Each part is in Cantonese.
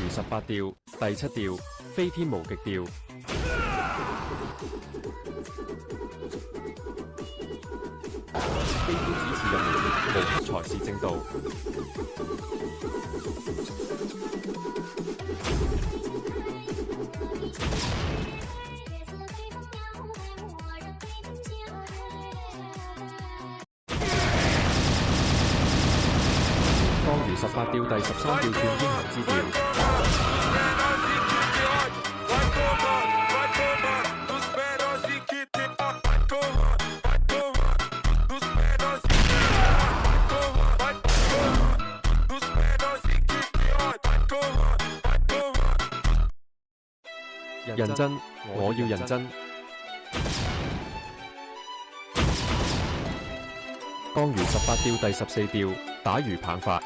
如18調第7調飛天無極調。飛天指示入門，無黑才是正道。當如18調第13調轉英雄之調。認真，我要認真。當如18調第14調打如棒法。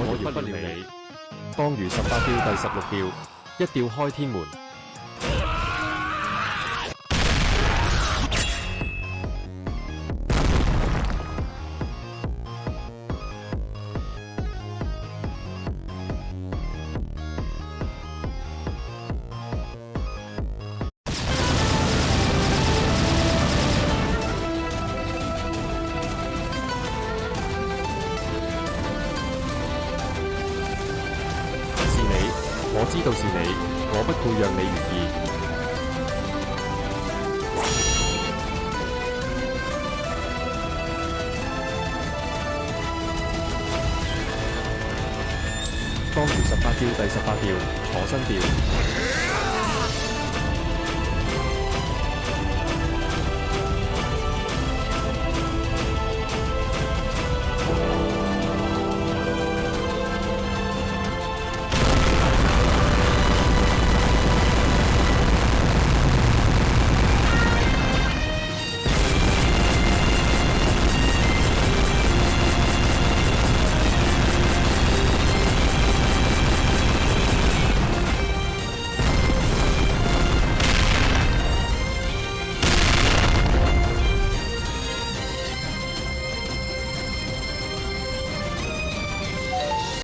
我亦不了你。當如18調第16調一調開天門。我知道是你，我不配讓你如意。當如18調第18調坐身調。